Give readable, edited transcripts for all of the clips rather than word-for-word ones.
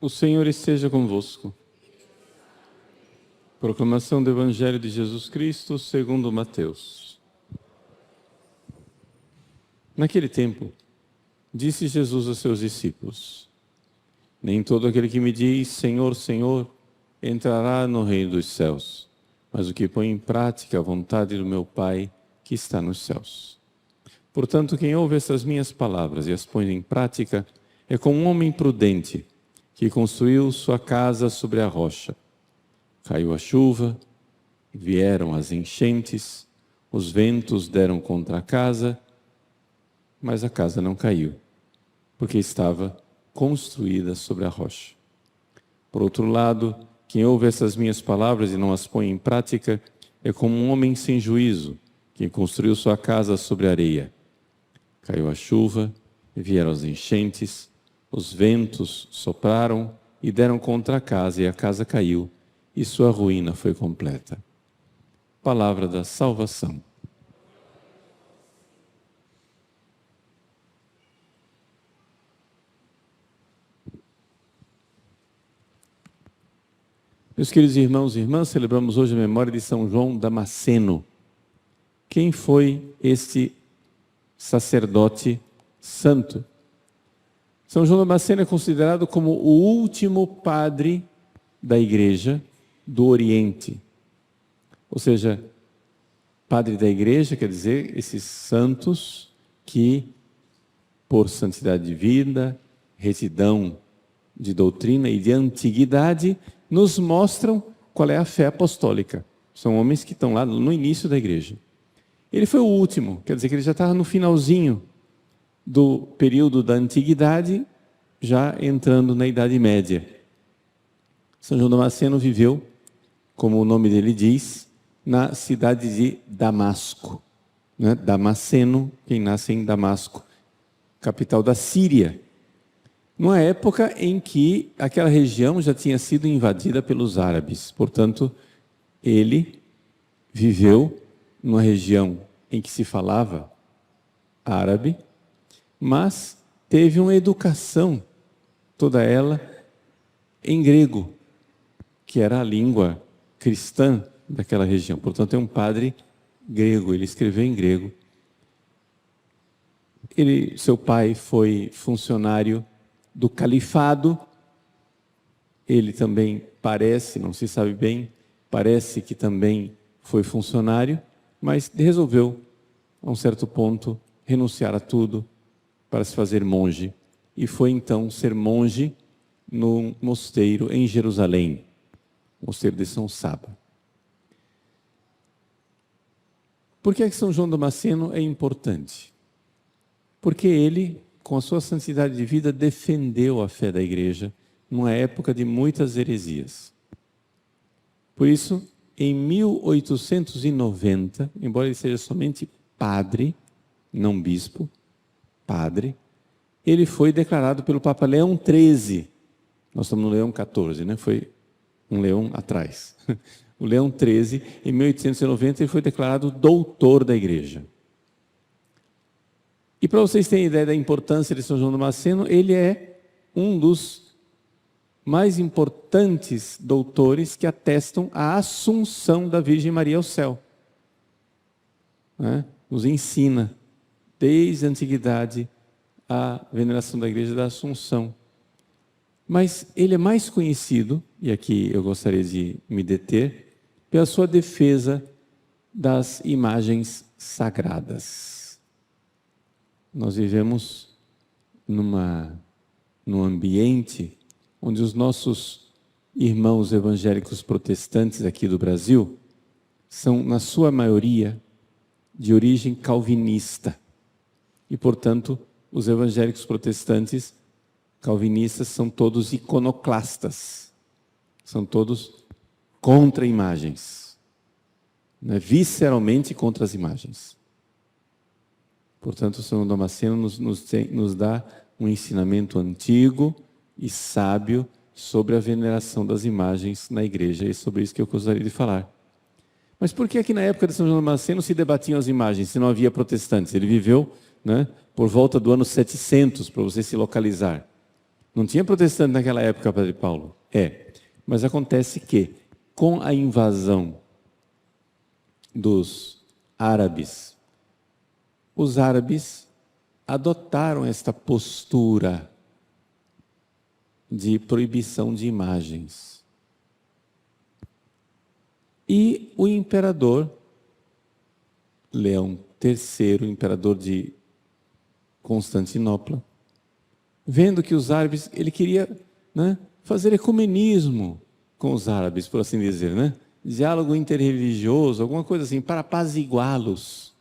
O Senhor esteja convosco. Proclamação do Evangelho de Jesus Cristo segundo Mateus. Naquele tempo, disse Jesus a seus discípulos: Nem todo aquele que me diz, Senhor, Senhor, entrará no reino dos céus, mas o que põe em prática a vontade do meu Pai que está nos céus. Portanto, quem ouve essas minhas palavras e as põe em prática é como um homem prudente que construiu sua casa sobre a rocha. Caiu a chuva, vieram as enchentes, os ventos deram contra a casa, mas a casa não caiu, porque estava construída sobre a rocha. Por outro lado, quem ouve essas minhas palavras e não as põe em prática é como um homem sem juízo, que construiu sua casa sobre a areia. Caiu a chuva, vieram as enchentes, os ventos sopraram e deram contra a casa, e a casa caiu, e sua ruína foi completa. Palavra da salvação. Meus queridos irmãos e irmãs, celebramos hoje a memória de São João Damasceno. Quem foi este sacerdote santo? São João Damasceno é considerado como o último padre da Igreja do Oriente. Ou seja, padre da Igreja quer dizer esses santos que, por santidade de vida, retidão de doutrina e de antiguidade, nos mostram qual é a fé apostólica. São homens que estão lá no início da Igreja. Ele foi o último, quer dizer que ele já estava no finalzinho do período da antiguidade, já entrando na Idade Média. São João Damasceno viveu, como o nome dele diz, na cidade de Damasco. Damasceno, quem nasce em Damasco, capital da Síria. Numa época em que aquela região já tinha sido invadida pelos árabes. Portanto, ele viveu numa região em que se falava árabe, mas teve uma educação, toda ela em grego, que era a língua cristã daquela região. Portanto, é um padre grego, ele escreveu em grego. Seu pai foi funcionário do califado. Ele também parece, não se sabe bem, parece que também foi funcionário, mas resolveu, a um certo ponto, renunciar a tudo para se fazer monge. E foi então ser monge no mosteiro em Jerusalém, mosteiro de São Saba. Por que São João Damasceno é importante? Porque ele, com a sua santidade de vida, defendeu a fé da Igreja numa época de muitas heresias. Por isso, em 1890, embora ele seja somente padre, não bispo, padre, ele foi declarado pelo Papa Leão XIII. Nós estamos no Leão XIV, né? Foi um leão atrás. O Leão XIII, em 1890, ele foi declarado doutor da Igreja. E para vocês terem ideia da importância de São João Damasceno, ele é um dos mais importantes doutores que atestam a assunção da Virgem Maria ao céu. Nos ensina, desde a antiguidade, a veneração da Igreja da Assunção. Mas ele é mais conhecido, e aqui eu gostaria de me deter, pela sua defesa das imagens sagradas. Nós vivemos num ambiente onde os nossos irmãos evangélicos protestantes aqui do Brasil são, na sua maioria, de origem calvinista. E, portanto, os evangélicos protestantes calvinistas são todos iconoclastas. São todos contra imagens, né? Visceralmente contra as imagens. Portanto, o São João Damasceno nos dá um ensinamento antigo e sábio sobre a veneração das imagens na igreja. É sobre isso que eu gostaria de falar. Mas por que aqui na época de São João Damasceno se debatiam as imagens, se não havia protestantes? Ele viveu, né, por volta do ano 700, para você se localizar. Não tinha protestante naquela época, Padre Paulo? Mas acontece que, com a invasão dos árabes, os árabes adotaram esta postura de proibição de imagens. E o imperador Leão III, imperador de Constantinopla, vendo que os árabes, ele queria, né, fazer ecumenismo com os árabes, por assim dizer, né? Diálogo interreligioso, alguma coisa assim, para apaziguá-los.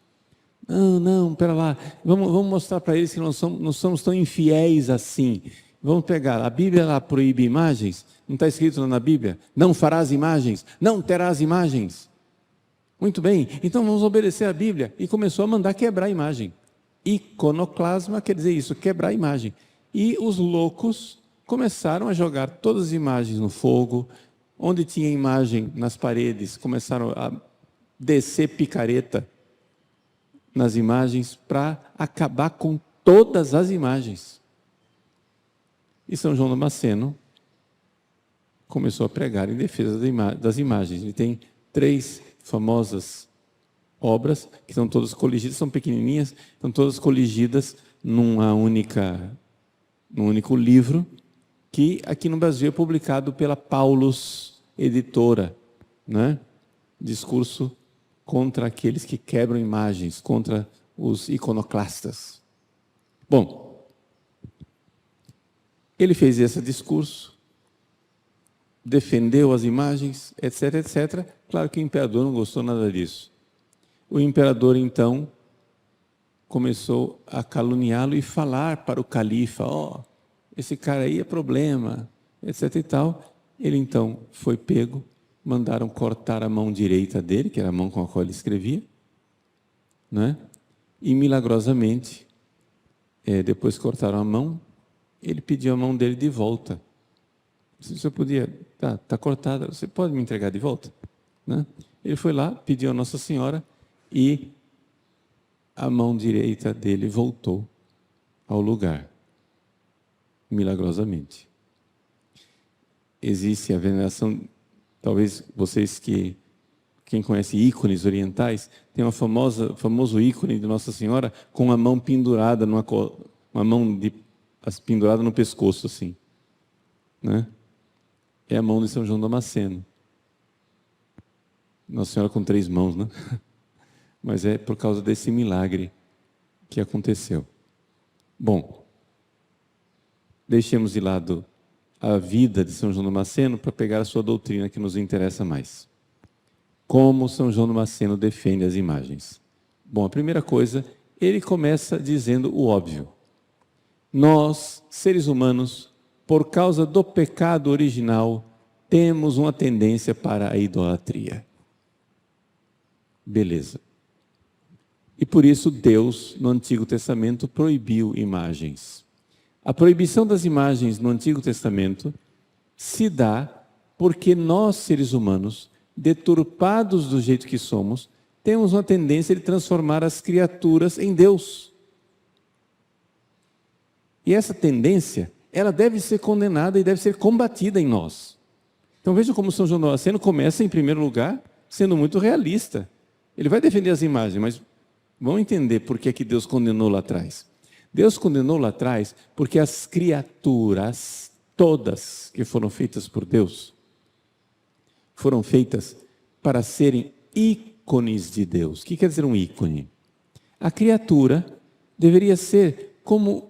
Não, pera lá, vamos mostrar para eles que não somos tão infiéis assim. Vamos pegar, a Bíblia lá proíbe imagens, não está escrito lá na Bíblia? Não farás imagens, não terás imagens. Muito bem, então vamos obedecer a Bíblia. E começou a mandar quebrar a imagem. Iconoclasma quer dizer isso, quebrar a imagem. E os loucos começaram a jogar todas as imagens no fogo, onde tinha imagem nas paredes, começaram a descer picareta nas imagens para acabar com todas as imagens. E São João Damasceno começou a pregar em defesa das imagens. Ele tem 3 famosas obras, que estão todas coligidas, são pequenininhas, estão todas coligidas num único livro, que aqui no Brasil é publicado pela Paulus Editora, né? Discurso contra aqueles que quebram imagens, contra os iconoclastas. Bom, ele fez esse discurso, defendeu as imagens, etc, etc. Claro que o imperador não gostou nada disso. O imperador, então, começou a caluniá-lo e falar para o califa, esse cara aí é problema, etc e tal. Ele, então, foi pego, mandaram cortar a mão direita dele, que era a mão com a qual ele escrevia, né? E, milagrosamente, depois que cortaram a mão, ele pediu a mão dele de volta. Se você podia, tá cortada, você pode me entregar de volta? Né? Ele foi lá, pediu a Nossa Senhora e a mão direita dele voltou ao lugar, milagrosamente. Existe a veneração, talvez vocês quem conhece ícones orientais, tem famoso ícone de Nossa Senhora com a mão pendurada, uma mão pendurada no pescoço, assim, né? É a mão de São João Damasceno. Nossa Senhora com 3 mãos, né? Mas é por causa desse milagre que aconteceu. Bom, deixemos de lado a vida de São João Damasceno para pegar a sua doutrina que nos interessa mais. Como São João Damasceno defende as imagens? Bom, a primeira coisa, ele começa dizendo o óbvio. Nós, seres humanos, por causa do pecado original, temos uma tendência para a idolatria. Beleza. E por isso Deus, no Antigo Testamento, proibiu imagens. A proibição das imagens no Antigo Testamento se dá porque nós, seres humanos, deturpados do jeito que somos, temos uma tendência de transformar as criaturas em Deus. E essa tendência, ela deve ser condenada e deve ser combatida em nós. Então veja como São João Damasceno começa, em primeiro lugar, sendo muito realista. Ele vai defender as imagens, mas vamos entender por que Deus condenou lá atrás. Deus condenou lá atrás porque as criaturas, todas que foram feitas por Deus, foram feitas para serem ícones de Deus. O que quer dizer um ícone? A criatura deveria ser como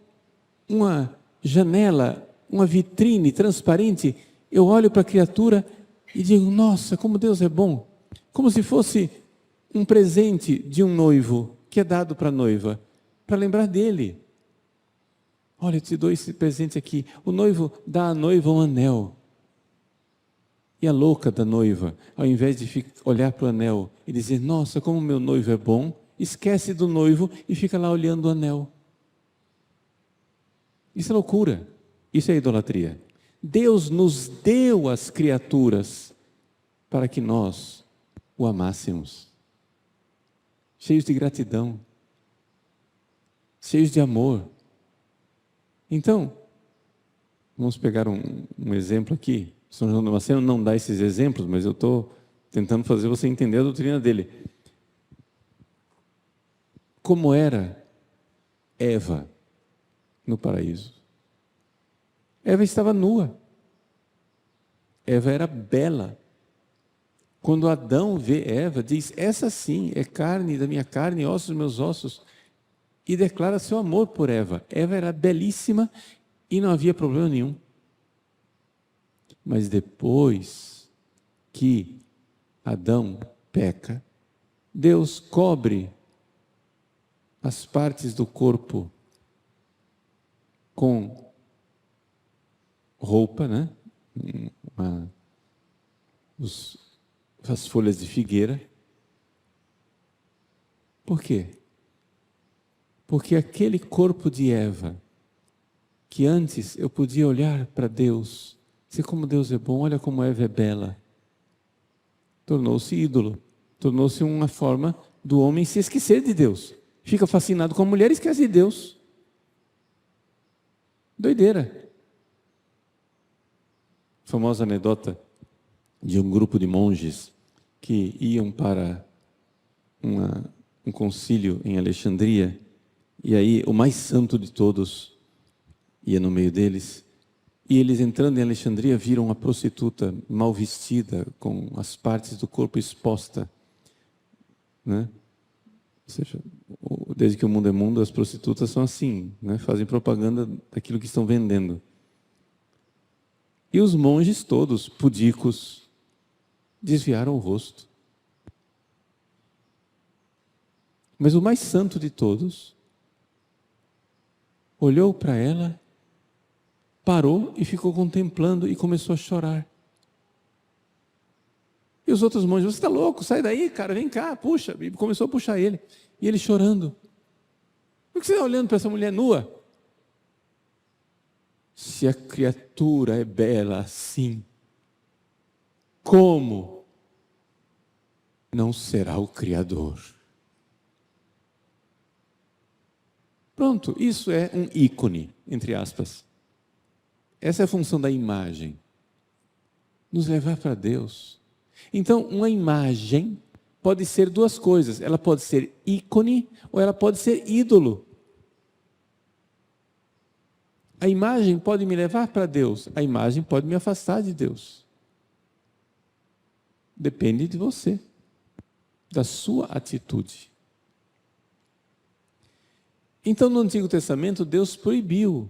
uma janela, uma vitrine transparente. Eu olho para a criatura e digo, nossa, como Deus é bom. Como se fosse um presente de um noivo que é dado para a noiva, para lembrar dele. Olha, eu te dou esse presente aqui. O noivo dá à noiva um anel. E a louca da noiva, ao invés de olhar para o anel e dizer, nossa, como meu noivo é bom, esquece do noivo e fica lá olhando o anel. Isso é loucura, isso é idolatria. Deus nos deu as criaturas para que nós o amássemos, cheios de gratidão, cheios de amor. Então, vamos pegar um exemplo aqui. São João Damasceno não dá esses exemplos, mas eu estou tentando fazer você entender a doutrina dele. Como era Eva no paraíso? Eva estava nua. Eva era bela. Quando Adão vê Eva, diz, essa sim é carne da minha carne, ossos dos meus ossos, e declara seu amor por Eva. Eva era belíssima e não havia problema nenhum. Mas depois que Adão peca, Deus cobre as partes do corpo com roupa, né? As folhas de figueira. Por quê? Porque aquele corpo de Eva, que antes eu podia olhar para Deus, dizer como Deus é bom, olha como Eva é bela, tornou-se ídolo, tornou-se uma forma do homem se esquecer de Deus. Fica fascinado com a mulher e esquece de Deus. Doideira. Famosa anedota de um grupo de monges que iam para um concílio em Alexandria, e aí o mais santo de todos ia no meio deles, e eles entrando em Alexandria viram uma prostituta mal vestida, com as partes do corpo exposta, né? Ou seja, desde que o mundo é mundo, as prostitutas são assim, né? Fazem propaganda daquilo que estão vendendo. E os monges todos, pudicos, desviaram o rosto. Mas o mais santo de todos olhou para ela, parou e ficou contemplando e começou a chorar. E os outros monges, você está louco? Sai daí, cara, vem cá, puxa. E começou a puxar ele. E ele chorando. Por que você está olhando para essa mulher nua? Se a criatura é bela assim, como não será o Criador? Pronto, isso é um ícone, entre aspas. Essa é a função da imagem. Nos levar para Deus. Então, uma imagem pode ser duas coisas. Ela pode ser ícone ou ela pode ser ídolo. A imagem pode me levar para Deus. A imagem pode me afastar de Deus. Depende de você, da sua atitude. Então, no Antigo Testamento, Deus proibiu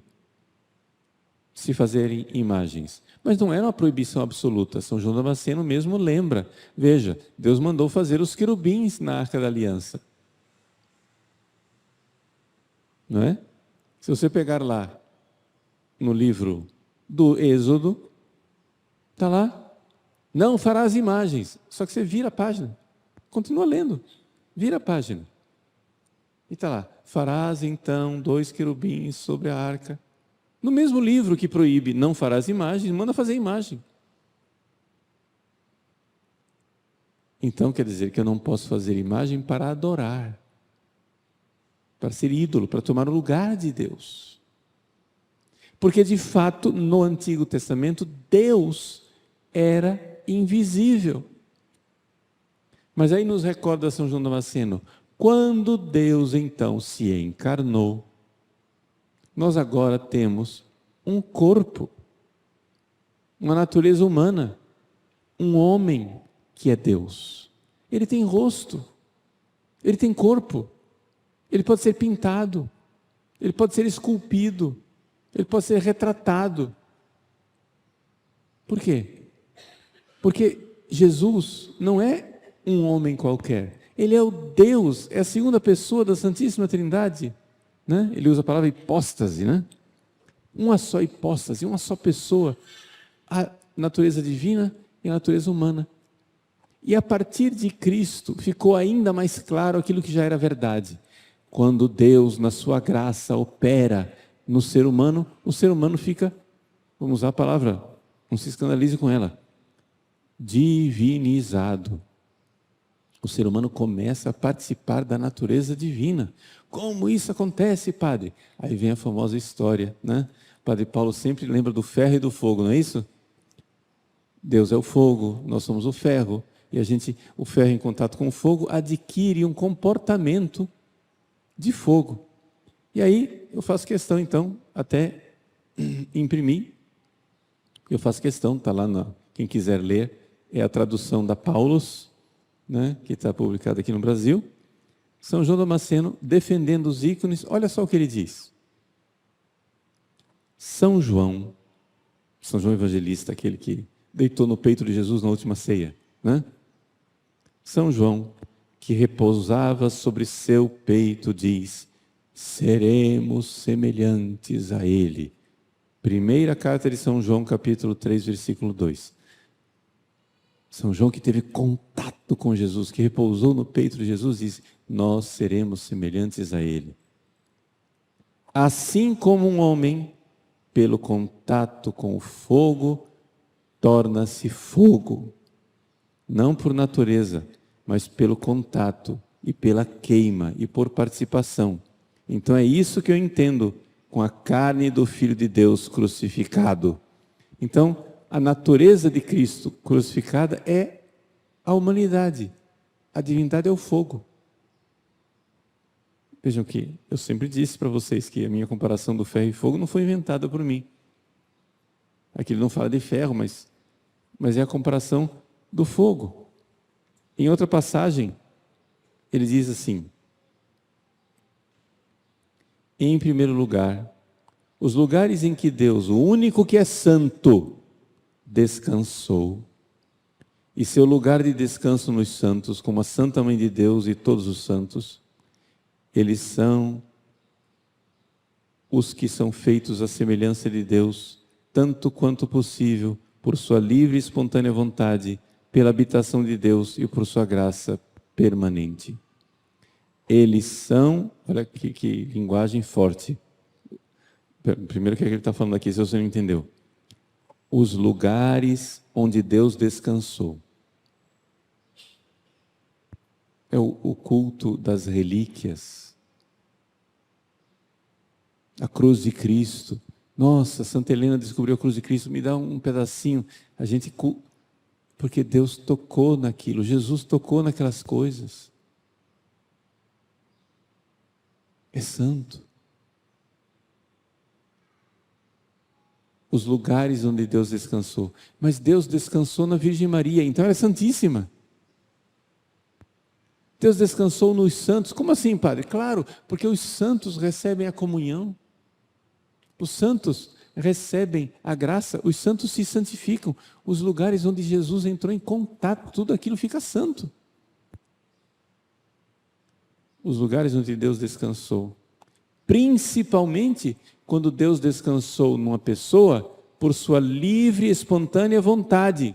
se fazerem imagens. Mas não era uma proibição absoluta. São João Damasceno mesmo lembra. Veja, Deus mandou fazer os querubins na Arca da Aliança. Não é? Se você pegar lá, no livro do Êxodo, está lá, não farás imagens. Só que você vira a página. Continua lendo. Vira a página. E está lá, farás então 2 querubins sobre a arca. No mesmo livro que proíbe não farás imagens, manda fazer imagem. Então quer dizer que eu não posso fazer imagem para adorar, para ser ídolo, para tomar o lugar de Deus. Porque de fato no Antigo Testamento Deus era invisível. Mas aí nos recorda São João Damasceno, quando Deus então se encarnou, nós agora temos um corpo, uma natureza humana, um homem que é Deus. Ele tem rosto, ele tem corpo, ele pode ser pintado, ele pode ser esculpido, ele pode ser retratado. Por quê? Porque Jesus não é um homem qualquer. Ele é o Deus, é a segunda pessoa da Santíssima Trindade. Né? Ele usa a palavra hipóstase, né? Uma só hipóstase, uma só pessoa. A natureza divina e a natureza humana. E a partir de Cristo ficou ainda mais claro aquilo que já era verdade. Quando Deus, na sua graça, opera no ser humano, o ser humano fica, vamos usar a palavra, não se escandalize com ela, divinizado. O ser humano começa a participar da natureza divina. Como isso acontece, padre? Aí vem a famosa história, né? Padre Paulo sempre lembra do ferro e do fogo, não é isso? Deus é o fogo, nós somos o ferro. E o ferro em contato com o fogo adquire um comportamento de fogo. E aí eu faço questão, então, até imprimir. Eu faço questão, está lá, quem quiser ler, é a tradução da Paulus, né, que está publicada aqui no Brasil. São João Damasceno defendendo os ícones. Olha só o que ele diz. São João Evangelista, aquele que deitou no peito de Jesus na última ceia, né? São João, que repousava sobre seu peito, diz: seremos semelhantes a ele. Primeira carta de São João, capítulo 3, versículo 2. São João, que teve contato com Jesus, que repousou no peito de Jesus, diz: nós seremos semelhantes a ele. Assim como um homem, pelo contato com o fogo, torna-se fogo, não por natureza, mas pelo contato e pela queima e por participação. Então é isso que eu entendo com a carne do Filho de Deus crucificado. Então, a natureza de Cristo crucificada é a humanidade. A divindade é o fogo. Vejam que eu sempre disse para vocês que a minha comparação do ferro e fogo não foi inventada por mim. Aqui ele não fala de ferro, mas é a comparação do fogo. Em outra passagem, ele diz assim: em primeiro lugar, os lugares em que Deus, o único que é santo, descansou, e seu lugar de descanso nos santos, como a Santa Mãe de Deus e todos os santos, eles são os que são feitos à semelhança de Deus, tanto quanto possível, por sua livre e espontânea vontade, pela habitação de Deus e por sua graça permanente. Eles são, olha que linguagem forte. Primeiro, o que ele está falando aqui, se você não entendeu? Os lugares onde Deus descansou. É o culto das relíquias. A cruz de Cristo. Nossa, Santa Helena descobriu a cruz de Cristo, me dá um pedacinho. Porque Deus tocou naquilo, Jesus tocou naquelas coisas. É santo. Os lugares onde Deus descansou. Mas Deus descansou na Virgem Maria, então ela é santíssima. Deus descansou nos santos. Como assim, padre? Claro, porque os santos recebem a comunhão. Os santos recebem a graça, os santos se santificam. Os lugares onde Jesus entrou em contato, tudo aquilo fica santo. Os lugares onde Deus descansou. Principalmente quando Deus descansou numa pessoa por sua livre e espontânea vontade.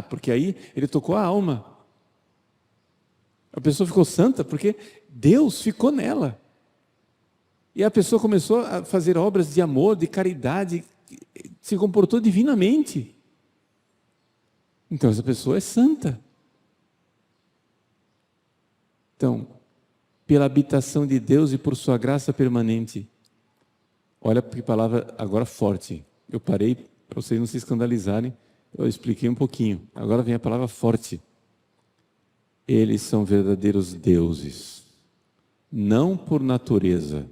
Porque aí ele tocou a alma. A pessoa ficou santa porque Deus ficou nela. E a pessoa começou a fazer obras de amor, de caridade, se comportou divinamente. Então essa pessoa é santa. Então, pela habitação de Deus e por sua graça permanente. Olha que palavra agora forte. Eu parei para vocês não se escandalizarem. Eu expliquei um pouquinho. Agora vem a palavra forte. Eles são verdadeiros deuses. Não por natureza,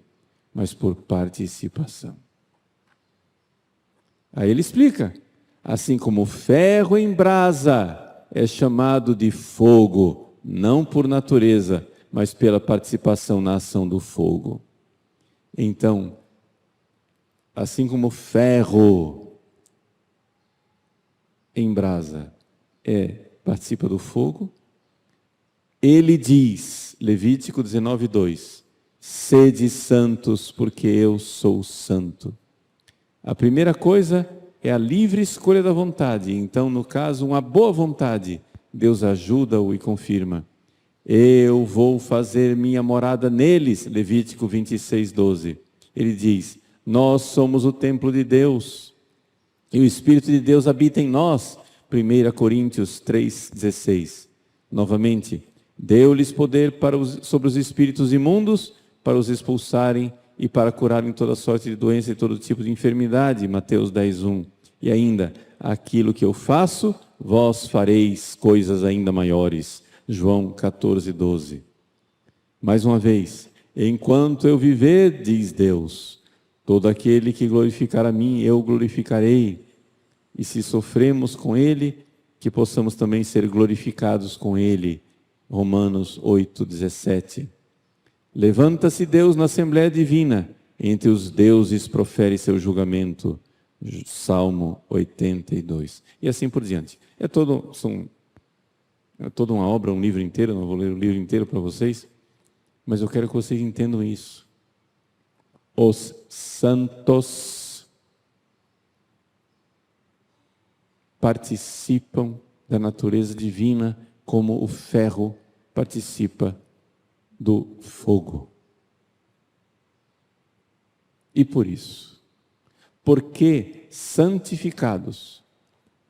mas por participação. Aí ele explica. Assim como o ferro em brasa é chamado de fogo, não por natureza, mas pela participação na ação do fogo. Então, assim como o ferro em brasa participa do fogo, ele diz, Levítico 19:2, sede santos, porque eu sou santo. A primeira coisa é a livre escolha da vontade. Então, no caso, uma boa vontade, Deus ajuda-o e confirma. Eu vou fazer minha morada neles, Levítico 26, 12. Ele diz, nós somos o templo de Deus, e o Espírito de Deus habita em nós, 1 Coríntios 3, 16. Novamente, deu-lhes poder sobre os espíritos imundos, para os expulsarem e para curarem toda sorte de doença e todo tipo de enfermidade, Mateus 10, 1. E ainda, aquilo que eu faço, vós fareis coisas ainda maiores, João 14, 12. Mais uma vez, enquanto eu viver, diz Deus, todo aquele que glorificar a mim, eu glorificarei. E se sofremos com Ele, que possamos também ser glorificados com Ele. Romanos 8, 17. Levanta-se Deus na Assembleia Divina, entre os deuses profere seu julgamento. Salmo 82. E assim por diante. É toda uma obra, um livro inteiro, não vou ler o livro inteiro para vocês, mas eu quero que vocês entendam isso. Os santos participam da natureza divina como o ferro participa do fogo. E por isso, porque santificados,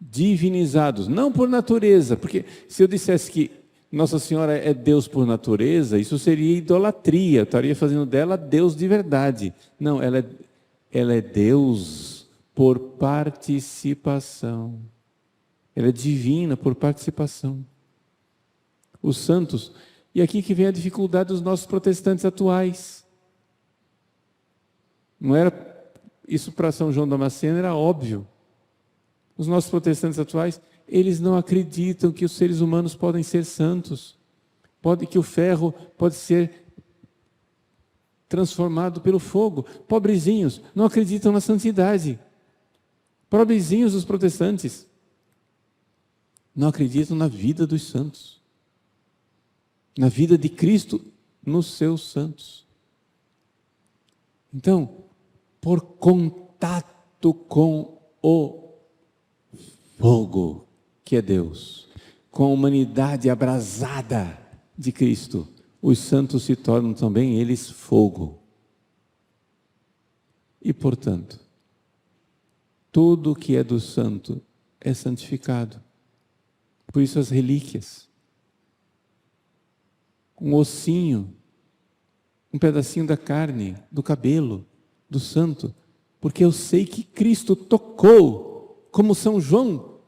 divinizados, não por natureza, porque se eu dissesse que Nossa Senhora é Deus por natureza, isso seria idolatria, eu estaria fazendo dela Deus de verdade. Não, ela é Deus por participação. Ela é divina por participação. Os santos, e aqui que vem a dificuldade dos nossos protestantes atuais. Não era isso para São João Damasceno, era óbvio. Os nossos protestantes atuais, eles não acreditam que os seres humanos podem ser santos, que o ferro pode ser transformado pelo fogo. Pobrezinhos, não acreditam na santidade. Pobrezinhos os protestantes, não acreditam na vida dos santos, na vida de Cristo nos seus santos. Então, por contato com o fogo, que é Deus, com a humanidade abrasada de Cristo, os santos se tornam também eles fogo. E, portanto, tudo que é do santo é santificado. Por isso as relíquias, um ossinho, um pedacinho da carne, do cabelo, do santo, porque eu sei que Cristo tocou, como São João,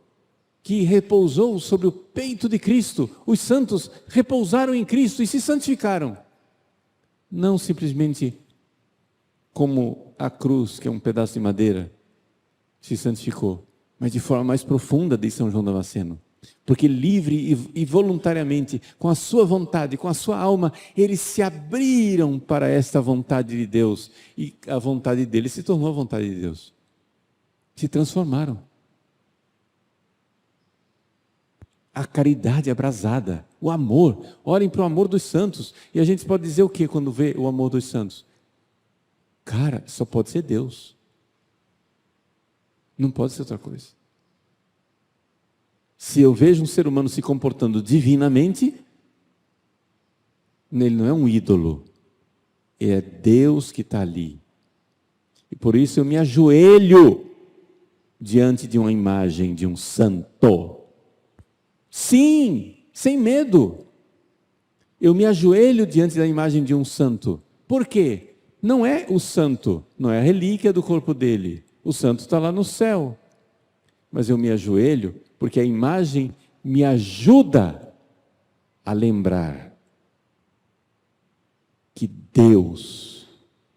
que repousou sobre o peito de Cristo. Os santos repousaram em Cristo e se santificaram. Não simplesmente como a cruz, que é um pedaço de madeira, se santificou, mas de forma mais profunda, diz São João Damasceno. Porque livre e voluntariamente, com a sua vontade, com a sua alma, eles se abriram para esta vontade de Deus. E a vontade deles se tornou a vontade de Deus. Se transformaram. A caridade abrasada, o amor. Olhem para o amor dos santos. E a gente pode dizer o que quando vê o amor dos santos? Cara, só pode ser Deus. Não pode ser outra coisa. Se eu vejo um ser humano se comportando divinamente, ele não é um ídolo, é Deus que está ali. E por isso eu me ajoelho diante de uma imagem de um santo. Sim, sem medo. Eu me ajoelho diante da imagem de um santo. Por quê? Não é o santo, não é a relíquia do corpo dele. O santo está lá no céu. Mas eu me ajoelho porque a imagem me ajuda a lembrar que Deus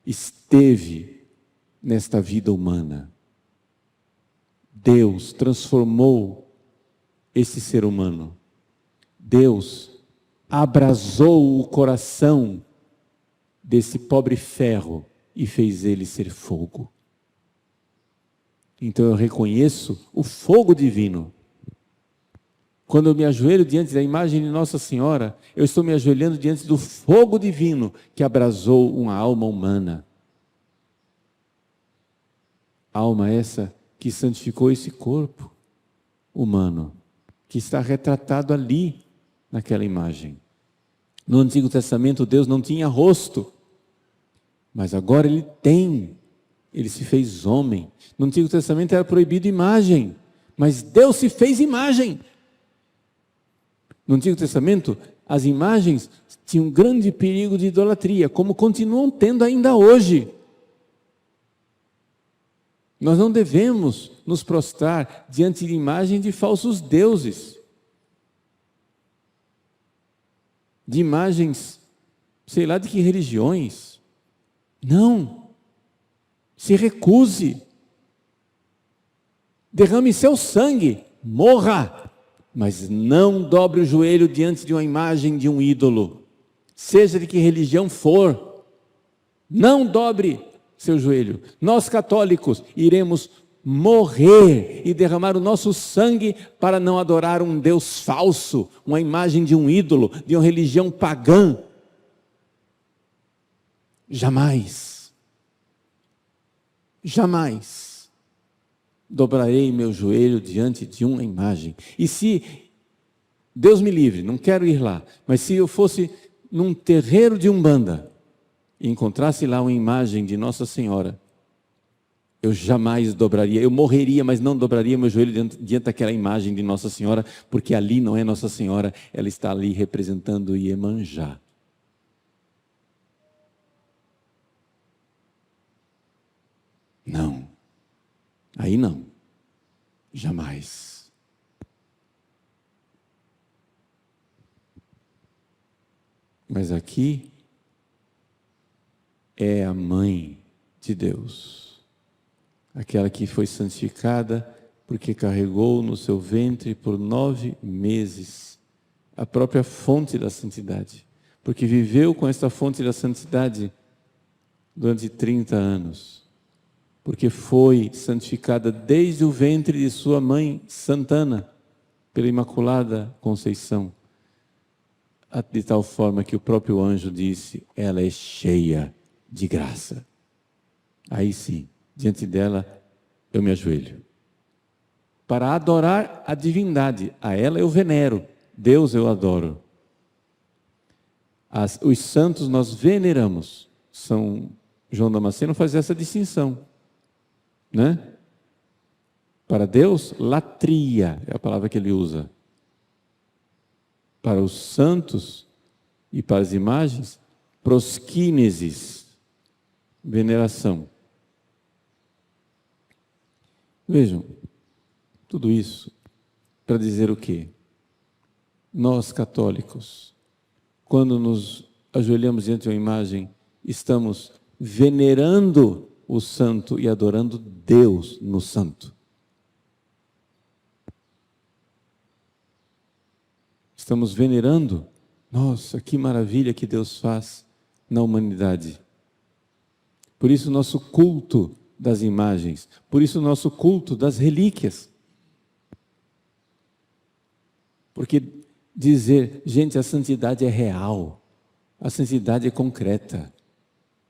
esteve nesta vida humana. Deus transformou esse ser humano. Deus abrasou o coração desse pobre ferro e fez ele ser fogo. Então eu reconheço o fogo divino. Quando eu me ajoelho diante da imagem de Nossa Senhora, eu estou me ajoelhando diante do fogo divino que abrasou uma alma humana. Alma essa que santificou esse corpo humano, que está retratado ali, naquela imagem. No Antigo Testamento, Deus não tinha rosto, mas agora Ele tem. Ele se fez homem. No Antigo Testamento era proibido imagem, mas Deus se fez imagem. No Antigo Testamento, as imagens tinham um grande perigo de idolatria, como continuam tendo ainda hoje. Nós não devemos nos prostrar diante de imagens de falsos deuses, de imagens, sei lá de que religiões. Não, se recuse, derrame seu sangue, morra, mas não dobre o joelho diante de uma imagem de um ídolo, seja de que religião for, não dobre seu joelho. Nós católicos iremos morrer e derramar o nosso sangue para não adorar um Deus falso, uma imagem de um ídolo, de uma religião pagã. Jamais dobrarei meu joelho diante de uma imagem. E se, Deus me livre, não quero ir lá, mas se eu fosse num terreiro de Umbanda e encontrasse lá uma imagem de Nossa Senhora, eu jamais dobraria, eu morreria, mas não dobraria meu joelho diante daquela imagem de Nossa Senhora, porque ali não é Nossa Senhora, ela está ali representando Iemanjá. Não, aí não, jamais. Mas aqui é a mãe de Deus, aquela que foi santificada porque carregou no seu ventre por 9 meses a própria fonte da santidade, porque viveu com esta fonte da santidade durante 30 anos, porque foi santificada desde o ventre de sua mãe Santana, pela Imaculada Conceição, de tal forma que o próprio anjo disse, ela é cheia de graça. Aí sim, diante dela eu me ajoelho, para adorar a divindade, a ela eu venero, Deus eu adoro. Os santos nós veneramos, São João Damasceno faz essa distinção, né? Para Deus, latria é a palavra que ele usa. Para os santos e para as imagens, prosquínesis, veneração. Vejam, tudo isso para dizer o quê? Nós católicos, quando nos ajoelhamos diante de uma imagem, estamos venerando o santo e adorando Deus no santo. Estamos venerando, nossa, que maravilha que Deus faz na humanidade. Por isso o nosso culto das imagens, por isso o nosso culto das relíquias. Porque dizer, gente, a santidade é real, a santidade é concreta.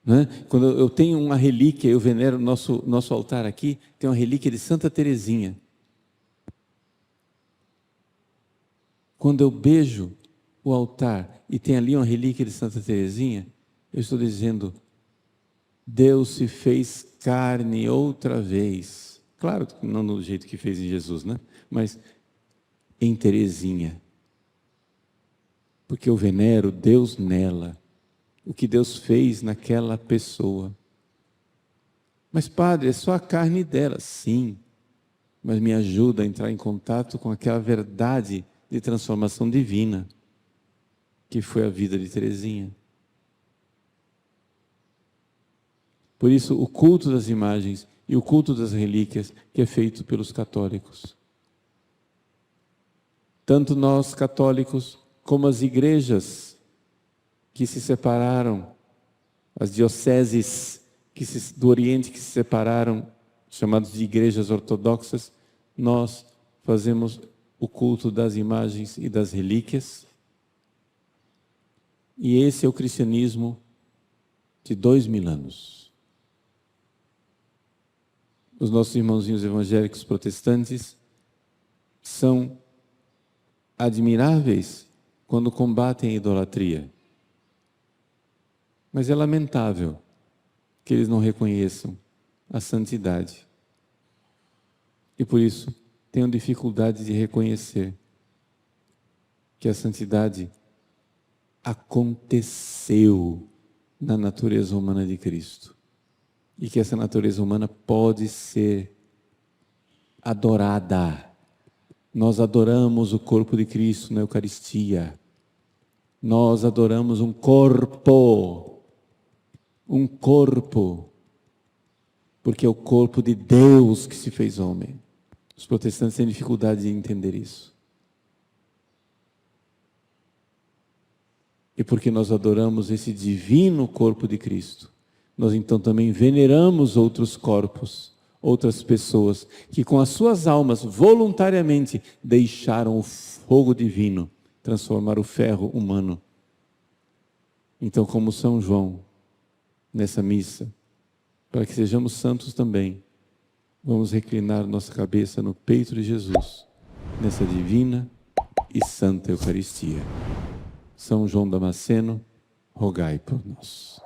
Né? Quando eu tenho uma relíquia, eu venero nosso altar aqui, tem uma relíquia de Santa Teresinha. Quando eu beijo o altar e tem ali uma relíquia de Santa Teresinha, eu estou dizendo, Deus se fez carne outra vez. Claro, não do jeito que fez em Jesus, né? Mas em Teresinha. Porque eu venero Deus nela. O que Deus fez naquela pessoa. Mas padre, é só a carne dela. Sim, mas me ajuda a entrar em contato com aquela verdade de transformação divina, que foi a vida de Teresinha. Por isso, o culto das imagens e o culto das relíquias que é feito pelos católicos. Tanto nós católicos, como as igrejas que se separaram, as dioceses do Oriente que se separaram, chamadas de igrejas ortodoxas, nós fazemos o culto das imagens e das relíquias. E esse é o cristianismo de 2000 anos. Os nossos irmãozinhos evangélicos protestantes são admiráveis quando combatem a idolatria. Mas é lamentável que eles não reconheçam a santidade. E por isso tenham dificuldade de reconhecer que a santidade aconteceu na natureza humana de Cristo. E que essa natureza humana pode ser adorada. Nós adoramos o corpo de Cristo na Eucaristia. Nós adoramos um corpo, porque é o corpo de Deus que se fez homem. Os protestantes têm dificuldade de entender isso. E porque nós adoramos esse divino corpo de Cristo, nós então também veneramos outros corpos, outras pessoas, que com as suas almas voluntariamente deixaram o fogo divino transformar o ferro humano. Então, como São João, nessa missa, para que sejamos santos também, vamos reclinar nossa cabeça no peito de Jesus, nessa divina e santa Eucaristia. São João Damasceno, rogai por nós.